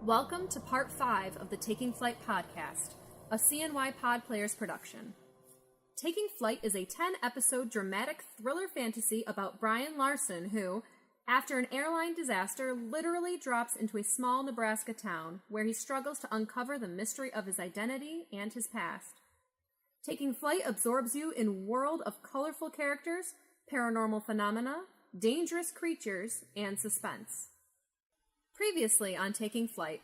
Welcome to Part 5 of the Taking Flight podcast, a CNYPodPlayers production. Taking Flight is a 10-episode dramatic thriller fantasy about Brian Larson who, after an airline disaster, literally drops into a small Nebraska town where he struggles to uncover the mystery of his identity and his past. Taking Flight absorbs you in a world of colorful characters, paranormal phenomena, dangerous creatures, and suspense. Previously on Taking Flight,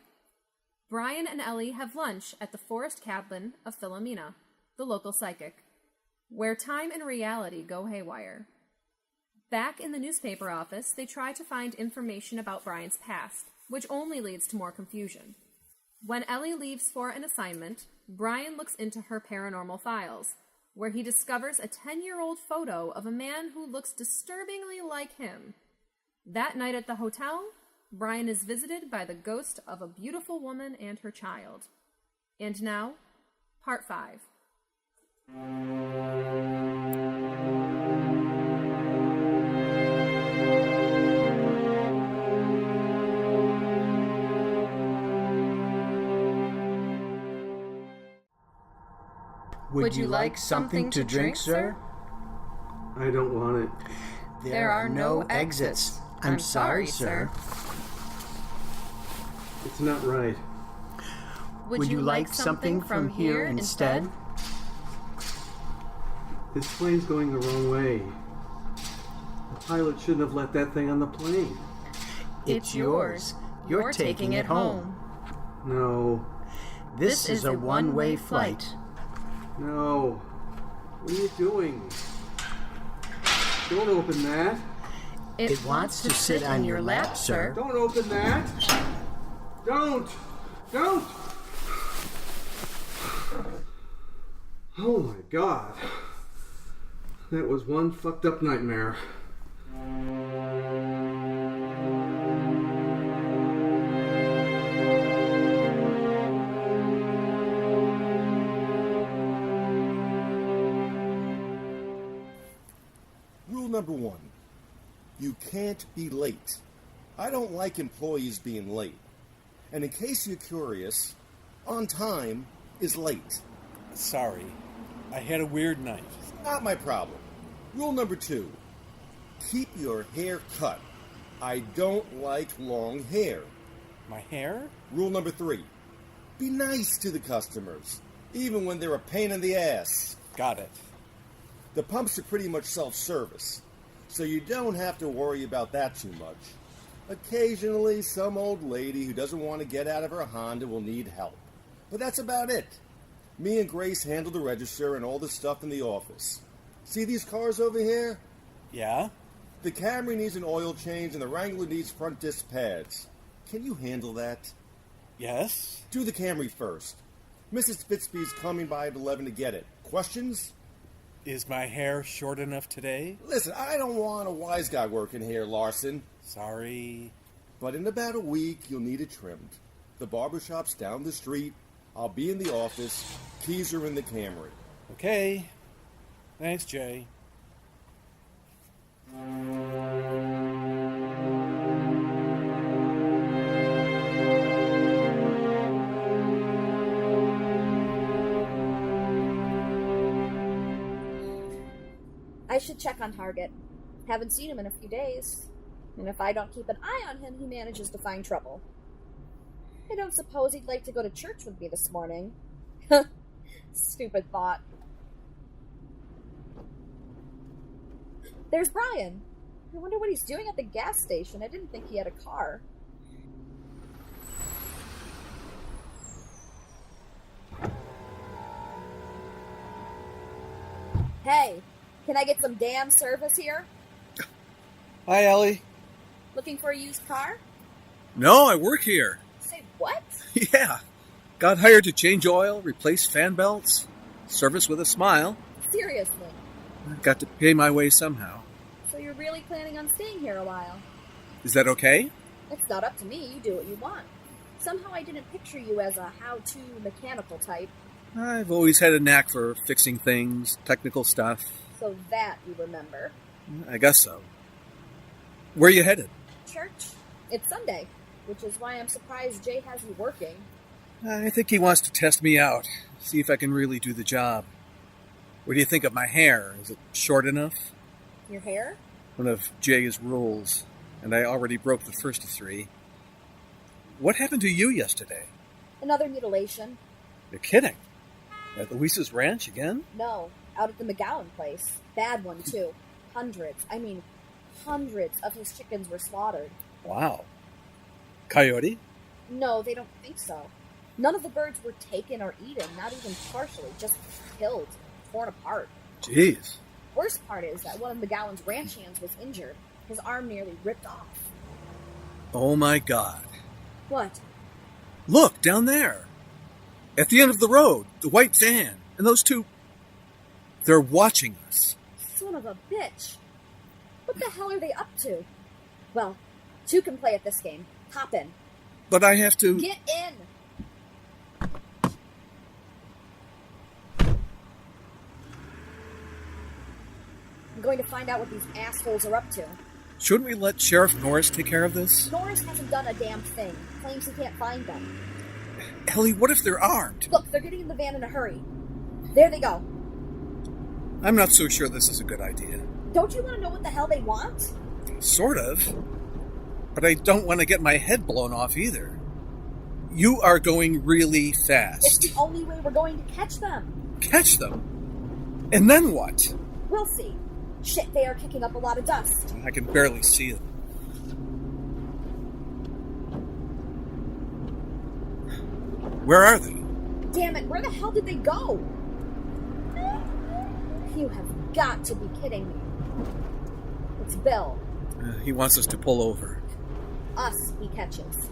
Brian and Ellie have lunch at the forest cabin of Philomena, the local psychic, where time and reality go haywire. Back in the newspaper office, they try to find information about Brian's past, which only leads to more confusion. When Ellie leaves for an assignment, Brian looks into her paranormal files, where he discovers a 10-year-old photo of a man who looks disturbingly like him. That night at the hotel, Brian is visited by the ghost of a beautiful woman and her child. And now, Part 5. Would you like something to drink, sir? I don't want it. There are no exits. I'm sorry, sir. It's not right. Would you like something from here instead? This plane's going the wrong way. The pilot shouldn't have let that thing on the plane. It's yours. You're taking it home. No. This is a one-way flight. No. What are you doing? Don't open that. It wants to sit on your lap, sir. Don't open that. Don't. Don't. Oh my God. That was one fucked up nightmare. Rule number 1. You can't be late. I don't like employees being late. And in case you're curious, on time is late. Sorry. I had a weird night. Not my problem. Rule number 2. Keep your hair cut. I don't like long hair. My hair? Rule number 3. Be nice to the customers, even when they're a pain in the ass. Got it. The pumps are pretty much self-service, so you don't have to worry about that too much. Occasionally, some old lady who doesn't want to get out of her Honda will need help. But that's about it. Me and Grace handle the register and all the stuff in the office. See these cars over here? Yeah? The Camry needs an oil change and the Wrangler needs front disc pads. Can you handle that? Yes? Do the Camry first. Mrs. Fitzby's coming by at 11 to get it. Questions? Is my hair short enough today? Listen, I don't want a wise guy working here, Larson. Sorry. But in about a week, you'll need it trimmed. The barbershop's down the street. I'll be in the office. Keys are in the Camry. Okay. Thanks, Jay. I should check on Target. Haven't seen him in a few days. And if I don't keep an eye on him, he manages to find trouble. I don't suppose he'd like to go to church with me this morning. Stupid thought. There's Brian. I wonder what he's doing at the gas station. I didn't think he had a car. Hey, can I get some damn service here? Hi, Ellie. Looking for a used car? No, I work here. Say what? Yeah. Got hired to change oil, replace fan belts, service with a smile. Seriously? Got to pay my way somehow. So you're really planning on staying here a while? Is that okay? It's not up to me. You do what you want. Somehow I didn't picture you as a how-to mechanical type. I've always had a knack for fixing things, technical stuff. So that you remember. I guess so. Where are you headed? Church. It's Sunday. which is why I'm surprised Jay has you working. I think he wants to test me out, see if I can really do the job. What do you think of my hair? Is it short enough? Your hair? One of Jay's rules, and I already broke the first of 3. What happened to you yesterday? Another mutilation. You're kidding. At Luis's ranch again? No, out at the McGowan place. Bad one, too. Hundreds of his chickens were slaughtered. Wow. Coyote? No, they don't think so. None of the birds were taken or eaten, not even partially, just killed, torn apart. Jeez. Worst part is that one of McGowan's ranch hands was injured. His arm nearly ripped off. Oh my God. What? Look, down there. At the end of the road, the white van, and those 2... They're watching us. Son of a bitch. What the hell are they up to? Well, 2 can play at this game. Hop in. But I have to... Get in! I'm going to find out what these assholes are up to. Shouldn't we let Sheriff Norris take care of this? Norris hasn't done a damn thing. Claims he can't find them. Ellie, what if they're armed? Look, they're getting in the van in a hurry. There they go. I'm not so sure this is a good idea. Don't you want to know what the hell they want? Sort of. But I don't want to get my head blown off either. You are going really fast. It's the only way we're going to catch them. Catch them? And then what? We'll see. Shit, they are kicking up a lot of dust. I can barely see them. Where are they? Damn it, where the hell did they go? You have got to be kidding me. It's Bill. He wants us to pull over. Us, he catches.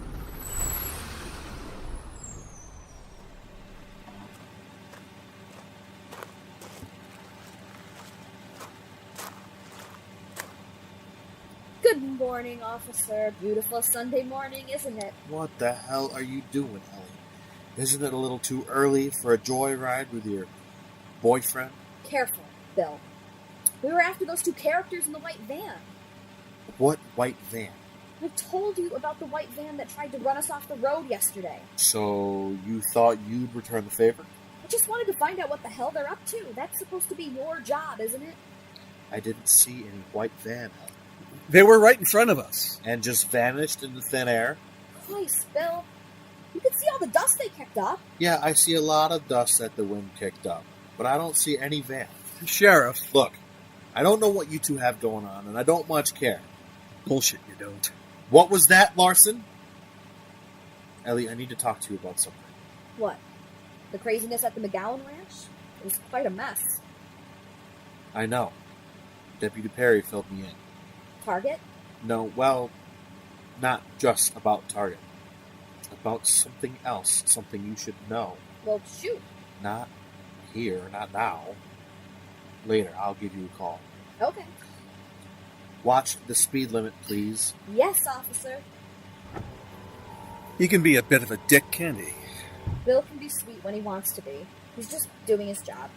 Good morning, officer. Beautiful Sunday morning, isn't it? What the hell are you doing, Ellie? Isn't it a little too early for a joyride with your boyfriend? Careful, Bill. We were after those 2 characters in the white van. What white van? I told you about the white van that tried to run us off the road yesterday. So you thought you'd return the favor? I just wanted to find out what the hell they're up to. That's supposed to be your job, isn't it? I didn't see any white van, Ellie. They were right in front of us. And just vanished into thin air? Christ, Bill. You can see all the dust they kicked up. Yeah, I see a lot of dust that the wind kicked up, but I don't see any van. Sheriff. Look, I don't know what you 2 have going on, and I don't much care. Bullshit, you don't. What was that, Larson? Ellie, I need to talk to you about something. What? The craziness at the McGowan Ranch? It was quite a mess. I know. Deputy Perry filled me in. Target? No, well, not just about Target. About something else, something you should know. Well, shoot. Not here, not now. Later, I'll give you a call. Okay. Watch the speed limit, please. Yes, officer. He can be a bit of a dick, can't he? Bill can be sweet when he wants to be. He's just doing his job.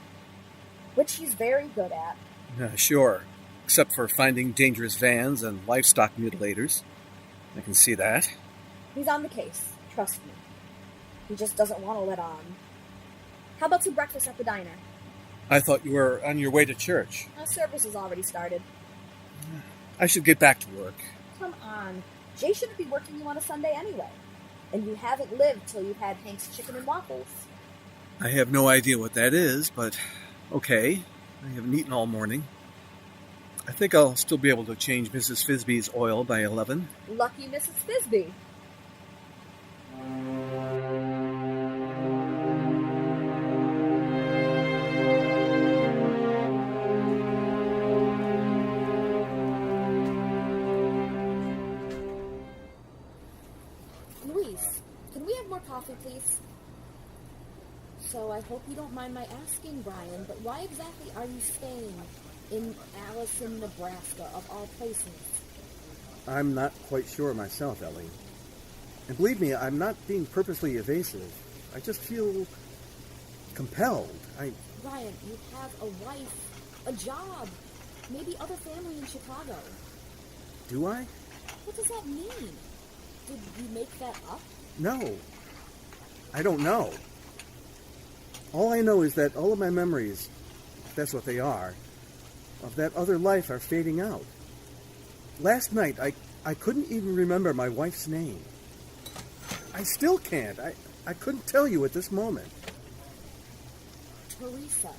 Which he's very good at. Sure. Except for finding dangerous vans and livestock mutilators. I can see that. He's on the case. Trust me. He just doesn't want to let on. How about some breakfast at the diner? I thought you were on your way to church. Service has already started. I should get back to work. Come on. Jay shouldn't be working you on a Sunday anyway. And you haven't lived till you've had Hank's chicken and waffles. I have no idea what that is, but okay. I haven't eaten all morning. I think I'll still be able to change Mrs. Frisbee's oil by 11. Lucky Mrs. Frisbee. Luis, can we have more coffee, please? So I hope you don't mind my asking, Brian, but why exactly are you staying in Allison, Nebraska, of all places? I'm not quite sure myself, Ellie. And believe me, I'm not being purposely evasive. I just feel compelled. Brian, you have a wife, a job, maybe other family in Chicago. Do I? What does that mean? Did you make that up? No. I don't know. All I know is that all of my memories, if that's what they are, of that other life are fading out. Last night, I couldn't even remember my wife's name. I still can't. I couldn't tell you at this moment. Teresa.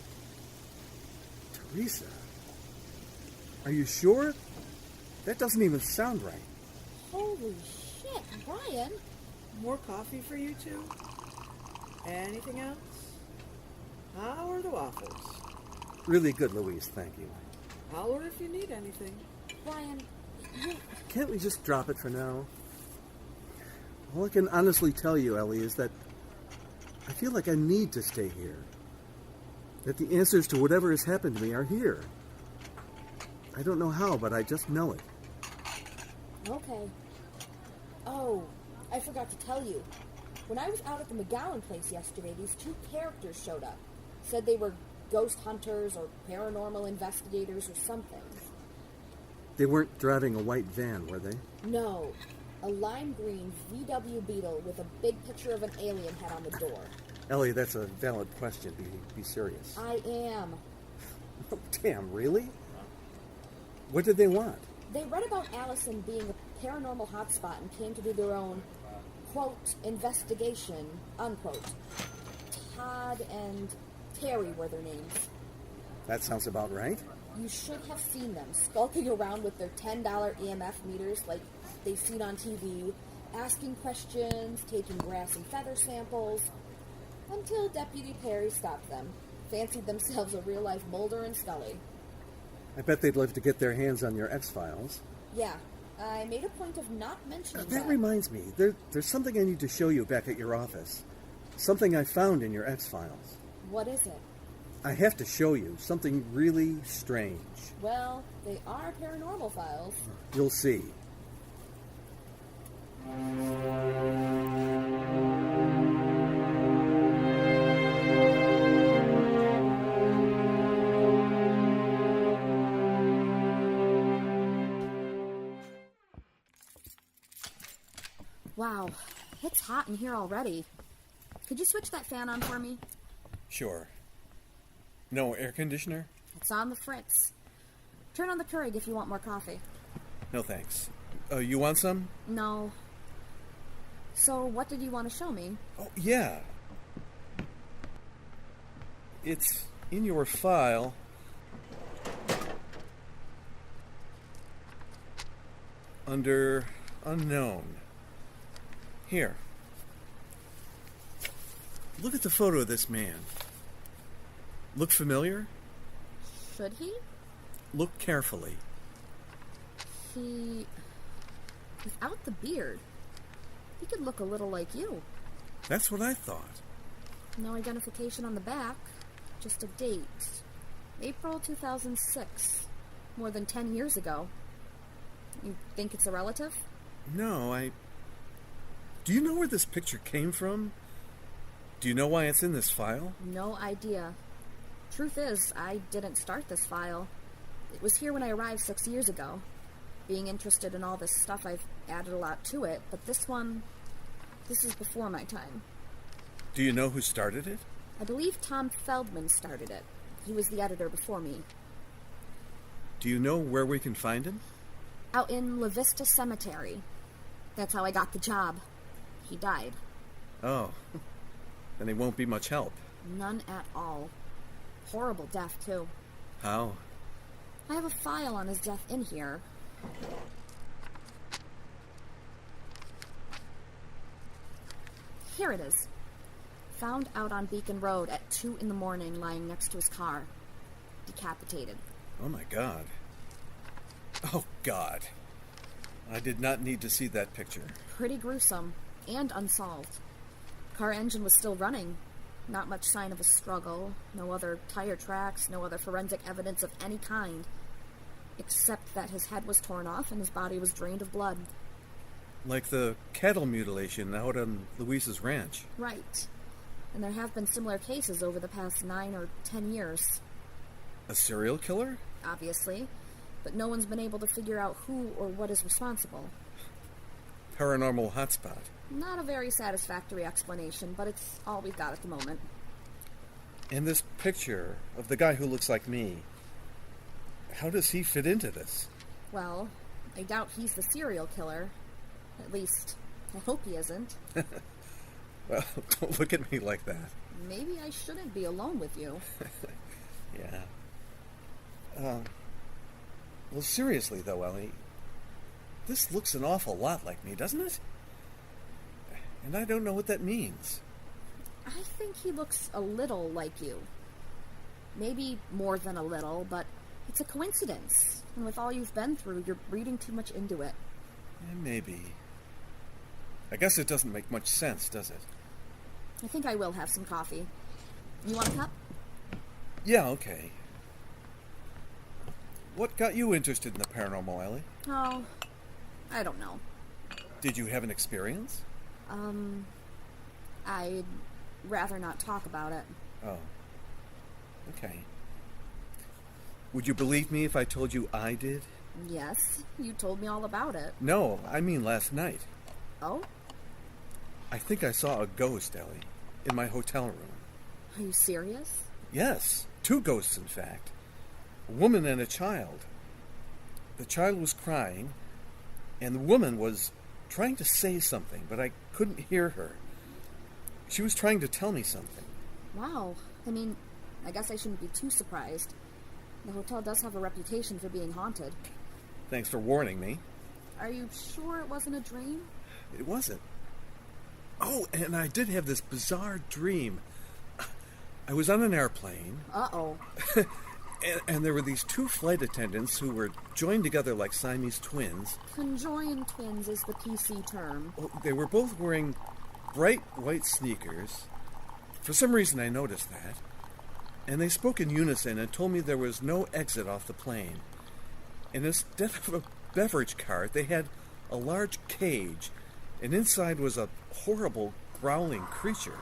Teresa? Are you sure? That doesn't even sound right. Holy shit, Brian. More coffee for you two? Anything else? How are the waffles? Really good, Louise, thank you. Holler if you need anything. Brian, you... Can't we just drop it for now? All I can honestly tell you, Ellie, is that I feel like I need to stay here. That the answers to whatever has happened to me are here. I don't know how, but I just know it. Okay. Oh, I forgot to tell you. When I was out at the McGowan place yesterday, these two characters showed up. Said they were ghost hunters or paranormal investigators or something. They weren't driving a white van, were they? No. A lime green VW Beetle with a big picture of an alien head on the door. Ellie, that's a valid question. Be serious. I am. Oh, damn, really? What did they want? They read about Allison being a paranormal hotspot and came to do their own, quote, investigation, unquote. Todd and Terry were their names. That sounds about right. You should have seen them skulking around with their $10 EMF meters like they've seen on TV, asking questions, taking grass and feather samples, until Deputy Perry stopped them, fancied themselves a real-life Mulder and Scully. I bet they'd love to get their hands on your X-Files. Yeah, I made a point of not mentioning That reminds me, there's something I need to show you back at your office. Something I found in your X-Files. What is it? I have to show you something really strange. Well, they are paranormal files. You'll see. Wow, it's hot in here already. Could you switch that fan on for me? Sure. No air conditioner? It's on the fritz. Turn on the Keurig if you want more coffee. No thanks. You want some? No. So, what did you want to show me? Oh, yeah. It's in your file. Under unknown. Here. Look at the photo of this man. Look familiar? Should he? Look carefully. Without the beard, he could look a little like you. That's what I thought. No identification on the back, just a date. April 2006. More than 10 years ago. You think it's a relative? No, Do you know where this picture came from? Do you know why it's in this file? No idea. Truth is, I didn't start this file. It was here when I arrived 6 years ago. Being interested in all this stuff, I've added a lot to it, but this is before my time. Do you know who started it? I believe Tom Feldman started it. He was the editor before me. Do you know where we can find him? Out in La Vista Cemetery. That's how I got the job. He died. Oh. Then he won't be much help. None at all. Horrible death, too. How? I have a file on his death in here. Here it is. Found out on Beacon Road at 2 in the morning, lying next to his car. Decapitated. Oh my God. Oh God. I did not need to see that picture. Pretty gruesome. And unsolved. Car engine was still running. Not much sign of a struggle. No other tire tracks. No other forensic evidence of any kind. Except that his head was torn off and his body was drained of blood. Like the cattle mutilation out on Louise's ranch. Right. And there have been similar cases over the past 9 or 10 years. A serial killer? Obviously. But no one's been able to figure out who or what is responsible. paranormal hotspot. Not a very satisfactory explanation, but it's all we've got at the moment. And this picture of the guy who looks like me, how does he fit into this? Well, I doubt he's the serial killer. At least, I hope he isn't. Well, don't look at me like that. Maybe I shouldn't be alone with you. Yeah. Well, seriously, though, Ellie, this looks an awful lot like me, doesn't it? And I don't know what that means. I think he looks a little like you. Maybe more than a little, but it's a coincidence. And with all you've been through, you're reading too much into it. Maybe. I guess it doesn't make much sense, does it? I think I will have some coffee. You want a cup? Yeah, okay. What got you interested in the paranormal, Ellie? Oh, I don't know. Did you have an experience? I'd rather not talk about it. Oh. Okay. Would you believe me if I told you I did? Yes, you told me all about it. No, I mean last night. Oh? I think I saw a ghost, Ellie, in my hotel room. Are you serious? Yes, 2 ghosts, in fact. A woman and a child. The child was crying, and the woman was trying to say something, but I couldn't hear her. She was trying to tell me something. Wow. I mean, I guess I shouldn't be too surprised. The hotel does have a reputation for being haunted. Thanks for warning me. Are you sure it wasn't a dream? It wasn't. Oh, and I did have this bizarre dream. I was on an airplane. Uh-oh. And there were these 2 flight attendants who were joined together like Siamese twins. Conjoined twins is the PC term. Oh, they were both wearing bright white sneakers. For some reason I noticed that. And they spoke in unison and told me there was no exit off the plane. And instead of a beverage cart, they had a large cage, and inside was a horrible, growling creature.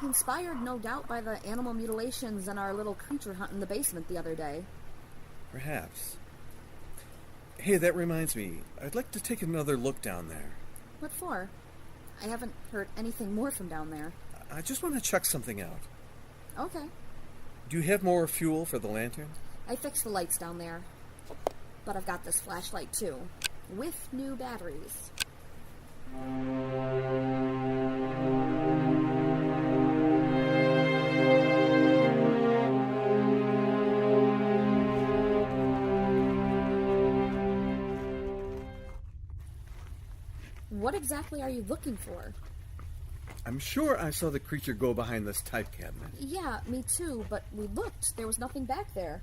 Inspired, no doubt, by the animal mutilations and our little creature hunt in the basement the other day. Perhaps. Hey, that reminds me. I'd like to take another look down there. What for? I haven't heard anything more from down there. I just want to check something out. Okay. Do you have more fuel for the lantern? I fixed the lights down there. But I've got this flashlight, too. With new batteries. What exactly are you looking for? I'm sure I saw the creature go behind this type cabinet. Yeah, me too, but we looked. There was nothing back there.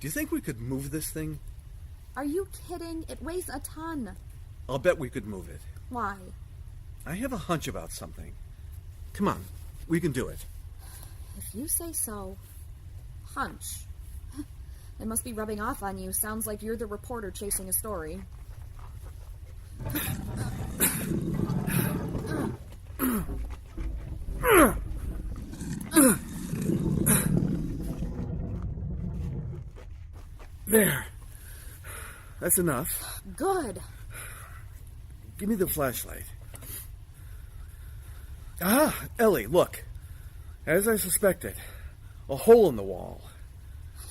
Do you think we could move this thing? Are you kidding? It weighs a ton. I'll bet we could move it. Why? I have a hunch about something. Come on, we can do it. If you say so. Hunch. It must be rubbing off on you. Sounds like you're the reporter chasing a story. There. That's enough. Good. Give me the flashlight. Ah, Ellie, look. As I suspected, a hole in the wall.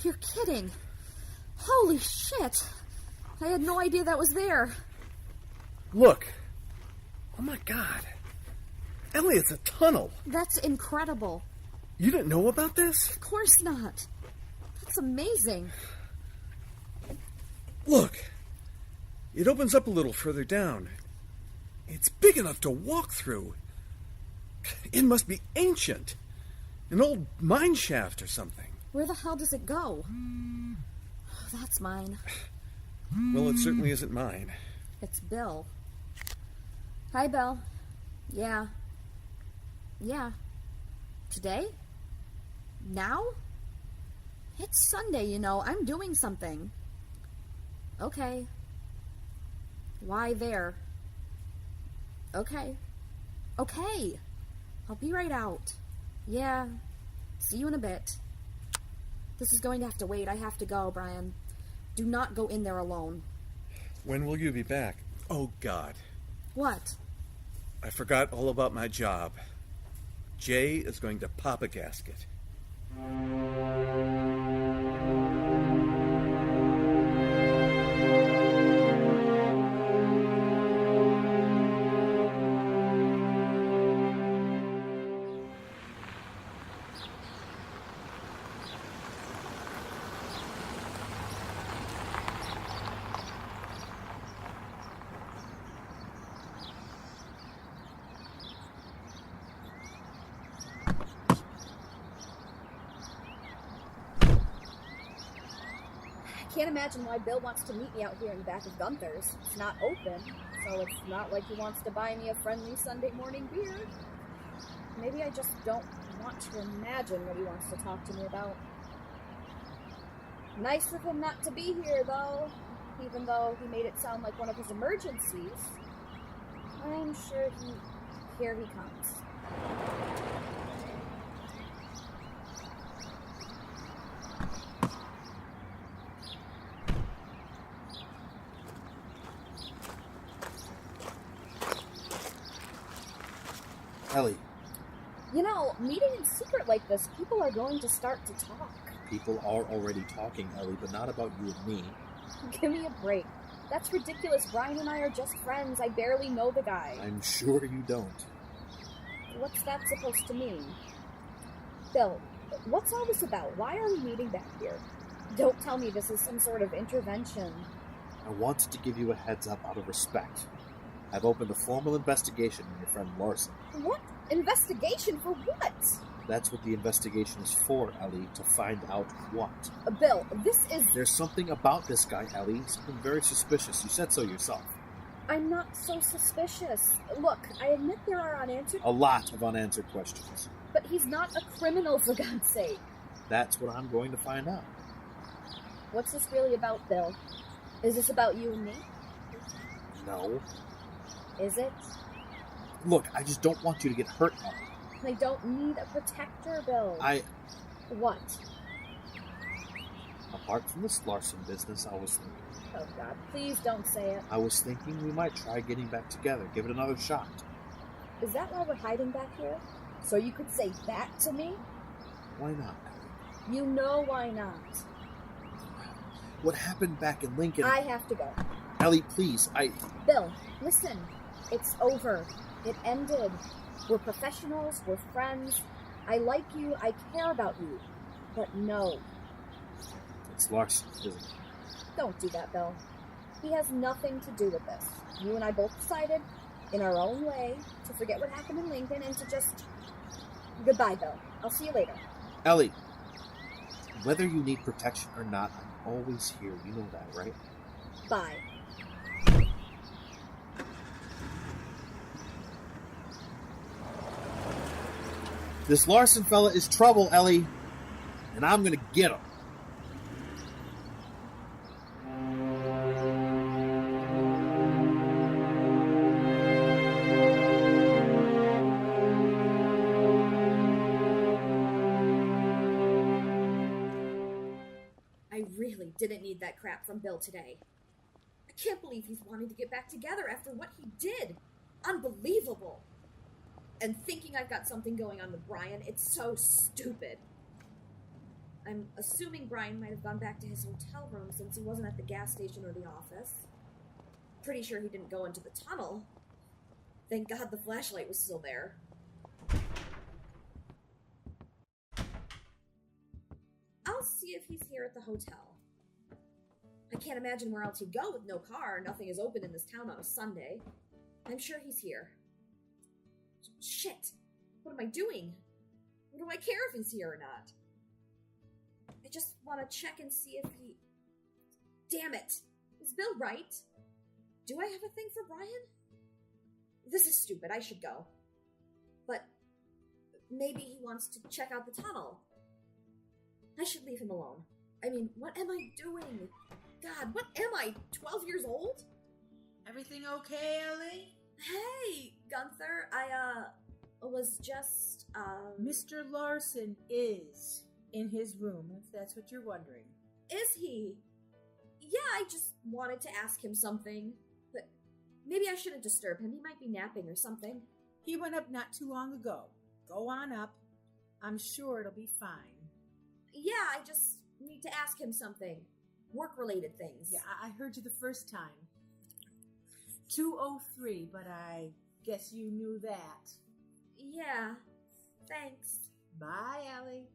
You're kidding. Holy shit. I had no idea that was there. Look. Oh my God. Ellie, it's a tunnel. That's incredible. You didn't know about this? Of course not. That's amazing. Look. It opens up a little further down. It's big enough to walk through. It must be ancient. An old mine shaft or something. Where the hell does it go? Oh, that's mine. Well, it certainly isn't mine. It's Bill. Hi, Bill. Yeah. Yeah. Today? Now? It's Sunday, you know. I'm doing something. Okay. Why there? Okay. Okay. I'll be right out. Yeah. See you in a bit. This is going to have to wait. I have to go, Brian. Do not go in there alone. When will you be back? Oh, God. What? I forgot all about my job. Jay is going to pop a gasket. I can't imagine why Bill wants to meet me out here in the back of Gunther's. It's not open, so it's not like he wants to buy me a friendly Sunday morning beer. Maybe I just don't want to imagine what he wants to talk to me about. Nice of him not to be here, though. Even though he made it sound like one of his emergencies. I'm sure here he comes. Ellie. You know, meeting in secret like this, people are going to start to talk. People are already talking, Ellie, but not about you and me. Give me a break. That's ridiculous. Brian and I are just friends. I barely know the guy. I'm sure you don't. What's that supposed to mean? Bill, what's all this about? Why are we meeting back here? Don't tell me this is some sort of intervention. I wanted to give you a heads up out of respect. I've opened a formal investigation on your friend Larson. What? Investigation for what? That's what the investigation is for, Ellie, to find out what. Bill, this is... There's something about this guy, Ellie. Something very suspicious. You said so yourself. I'm not so suspicious. Look, I admit there are unanswered... A lot of unanswered questions. But he's not a criminal, for God's sake. That's what I'm going to find out. What's this really about, Bill? Is this about you and me? No. Is it? Look, I just don't want you to get hurt, Ellie. I don't need a protector, Bill. What? Apart from this Larson business, I was thinking... Oh, God, please don't say it. I was thinking we might try getting back together. Give it another shot. Is that why we're hiding back here? So you could say that to me? Why not, Ellie? You know why not. What happened back in Lincoln... I have to go. Ellie, please, Bill, listen. It's over. It ended. We're professionals. We're friends. I like you. I care about you. But no. It's Larson, isn't it? Don't do that, Bill. He has nothing to do with this. You and I both decided, in our own way, to forget what happened in Lincoln and to just... Goodbye, Bill. I'll see you later. Ellie, whether you need protection or not, I'm always here. You know that, right? Bye. This Larson fella is trouble, Ellie, and I'm gonna get him. I really didn't need that crap from Bill today. I can't believe he's wanting to get back together after what he did. Unbelievable. And thinking I've got something going on with Brian, it's so stupid. I'm assuming Brian might have gone back to his hotel room since he wasn't at the gas station or the office. Pretty sure he didn't go into the tunnel. Thank God the flashlight was still there. I'll see if he's here at the hotel. I can't imagine where else he'd go with no car. Nothing is open in this town on a Sunday. I'm sure he's here. Shit! What am I doing? What do I care if he's here or not? I just want to check and see if he... Damn it! Is Bill right? Do I have a thing for Brian? This is stupid. I should go. But maybe he wants to check out the tunnel. I should leave him alone. I mean, what am I doing? God, what am I? 12 years old? Everything okay, Ellie? Hey, Gunther, I was just, Mr. Larson is in his room, if that's what you're wondering. Is he? Yeah, I just wanted to ask him something, but maybe I shouldn't disturb him. He might be napping or something. He went up not too long ago. Go on up. I'm sure it'll be fine. Yeah, I just need to ask him something. Work-related things. Yeah, I heard you the first time. 203, but I guess you knew that. Yeah, thanks. Bye, Ellie.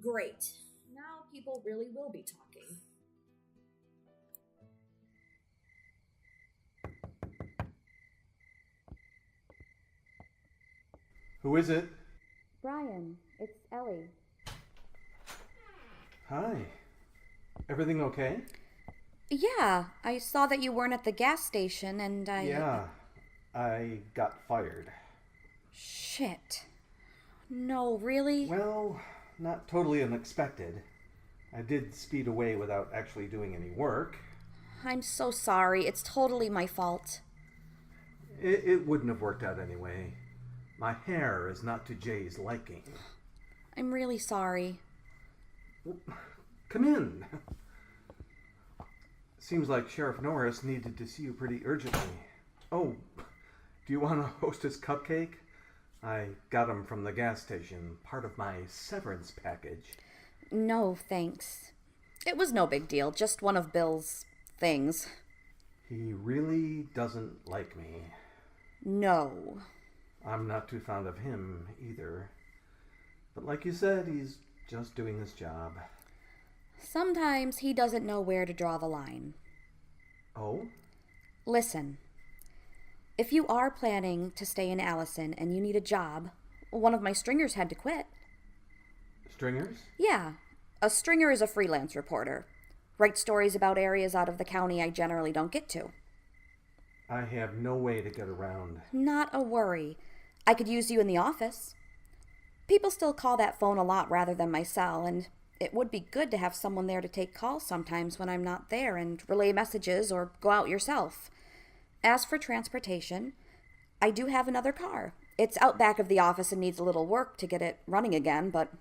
Great. Now people really will be talking. Who is it? Brian, it's Ellie. Hi. Everything okay? Yeah, I saw that you weren't at the gas station and Yeah, I got fired. Shit. No, really? Well, not totally unexpected. I did speed away without actually doing any work. I'm so sorry. It's totally my fault. It wouldn't have worked out anyway. My hair is not to Jay's liking. I'm really sorry. Well, come in. Seems like Sheriff Norris needed to see you pretty urgently. Oh, do you want a Hostess cupcake? I got him from the gas station, part of my severance package. No, thanks. It was no big deal, just one of Bill's things. He really doesn't like me. No. I'm not too fond of him either. But like you said, he's just doing his job. Sometimes he doesn't know where to draw the line. Oh? Listen. If you are planning to stay in Allison and you need a job, one of my stringers had to quit. Stringers? Yeah. A stringer is a freelance reporter. Writes stories about areas out of the county I generally don't get to. I have no way to get around. Not a worry. I could use you in the office. People still call that phone a lot rather than my cell, and it would be good to have someone there to take calls sometimes when I'm not there and relay messages or go out yourself. As for transportation, I do have another car. It's out back of the office and needs a little work to get it running again, but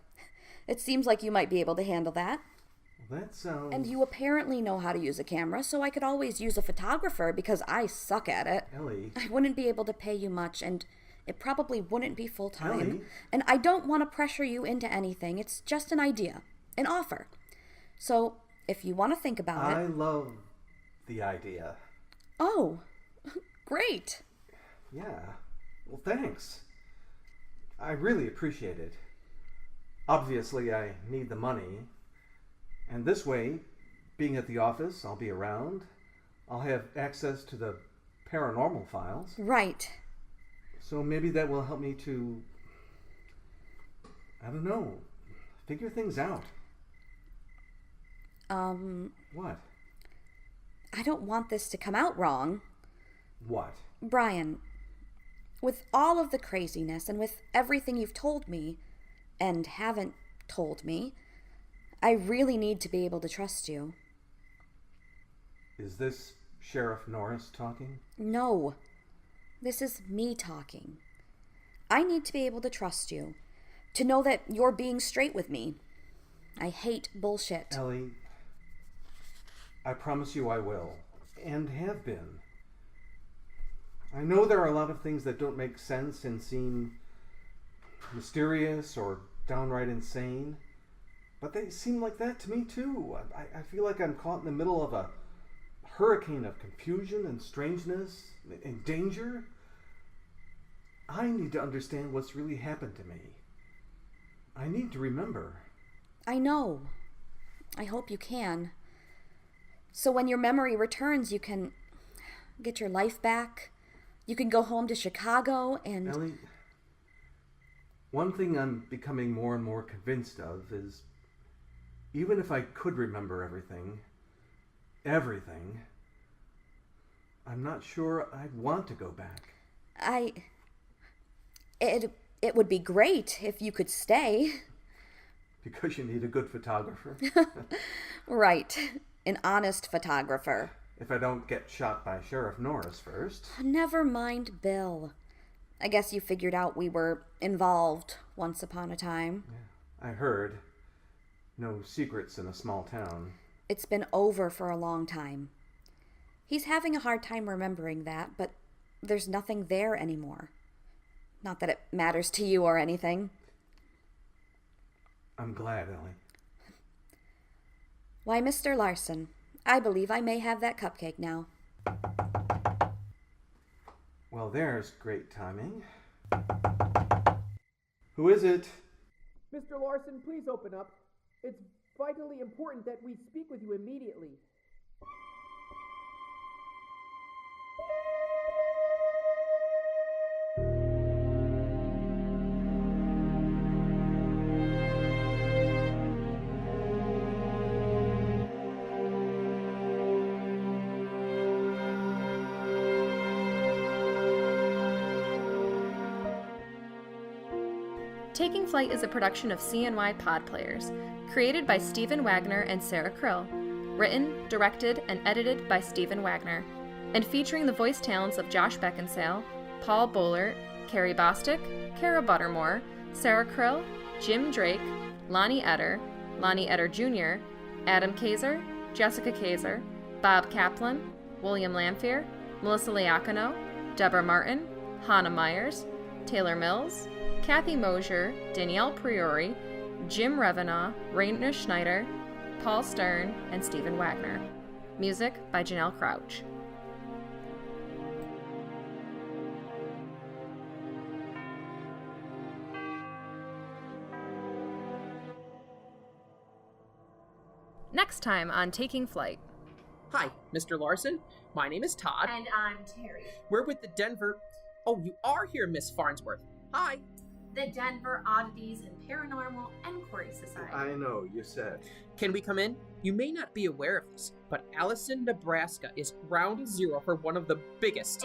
it seems like you might be able to handle that. That sounds... And you apparently know how to use a camera, so I could always use a photographer because I suck at it. Ellie... I wouldn't be able to pay you much, and it probably wouldn't be full-time. Ellie... And I don't want to pressure you into anything. It's just an idea, an offer. So, if you want to think about it... I love the idea. Oh, great. Yeah. Well, thanks. I really appreciate it. Obviously, I need the money. And this way, being at the office, I'll be around. I'll have access to the paranormal files. Right. So maybe that will help me to, I don't know, figure things out. What? I don't want this to come out wrong. What? Brian, with all of the craziness and with everything you've told me, and haven't told me, I really need to be able to trust you. Is this Sheriff Norris talking? No. This is me talking. I need to be able to trust you. To know that you're being straight with me. I hate bullshit. Ellie, I promise you I will. And have been. I know there are a lot of things that don't make sense and seem mysterious or downright insane. But they seem like that to me, too. I feel like I'm caught in the middle of a hurricane of confusion and strangeness and danger. I need to understand what's really happened to me. I need to remember. I know. I hope you can. So when your memory returns, you can get your life back. You can go home to Chicago and... Ellie, one thing I'm becoming more and more convinced of is... even if I could remember everything, I'm not sure I'd want to go back. It would be great if you could stay. Because you need a good photographer? Right. An honest photographer. If I don't get shot by Sheriff Norris first. Never mind Bill. I guess you figured out we were involved once upon a time. Yeah, I heard. No secrets in a small town. It's been over for a long time. He's having a hard time remembering that, but there's nothing there anymore. Not that it matters to you or anything. I'm glad, Ellie. Why, Mr. Larson, I believe I may have that cupcake now. Well, there's great timing. Who is it? Mr. Larson, please open up. It's vitally important that we speak with you immediately. Taking Flight is a production of CNYPodPlayers, created by Stephen Wagner and Sarah Krill, written, directed, and edited by Stephen Wagner, and featuring the voice talents of Josh Beckinsale, Paul Bollert, Carrie Bostick, Kara Buttermore, Sarah Krill, Jim Drake, Lonnie Etter Jr., Adam Kaiser, Jessica Kaiser, Bob Kaplan, William Lamphere, Melissa Liacono, Deborah Martin, Hannah Myers, Taylor Mills, Kathy Mosier, Danielle Priori, Jim Revenaugh, Rainer Schneider, Paul Stern, and Stephen Wagner. Music by Janelle Crouch. Next time on Taking Flight. Hi, Mr. Larson. My name is Todd. And I'm Terry. We're with the Denver... Oh, you are here, Miss Farnsworth. Hi. The Denver Oddities and Paranormal Enquiry Society. I know, you said. Can we come in? You may not be aware of this, but Allison, Nebraska is ground zero for one of the biggest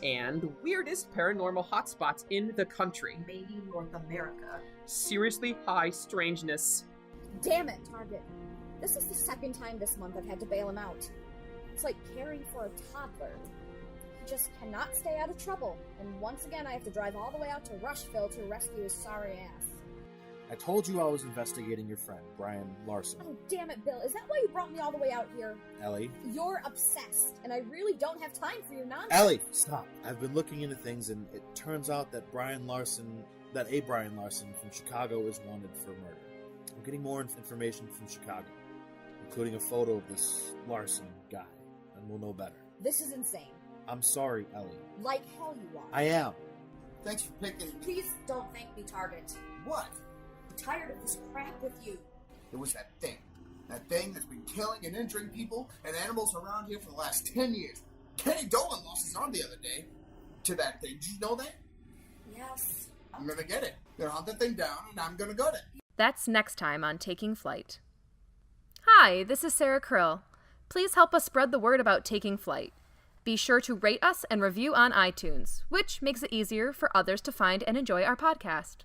and weirdest paranormal hotspots in the country. Maybe North America. Seriously high strangeness. Damn it, Target. This is the second time this month I've had to bail him out. It's like caring for a toddler. He just cannot stay out of trouble, and once again I have to drive all the way out to Rushville to rescue his sorry ass. I told you I was investigating your friend, Brian Larson. Oh, damn it, Bill. Is that why you brought me all the way out here? Ellie? You're obsessed, and I really don't have time for your nonsense. Ellie, stop. I've been looking into things, and it turns out that a Brian Larson from Chicago is wanted for murder. I'm getting more information from Chicago, including a photo of this Larson guy, and we'll know better. This is insane. I'm sorry, Ellie. Like hell you are. I am. Thanks for picking. Please don't thank me, Target. What? I'm tired of this crap with you. It was that thing. That thing that's been killing and injuring people and animals around here for the last 10 years. Kenny Dolan lost his arm the other day to that thing. Did you know that? Yes. I'm gonna get it. They'll hunt the thing down and I'm gonna get it. That's next time on Taking Flight. Hi, this is Sarah Krill. Please help us spread the word about Taking Flight. Be sure to rate us and review on iTunes, which makes it easier for others to find and enjoy our podcast.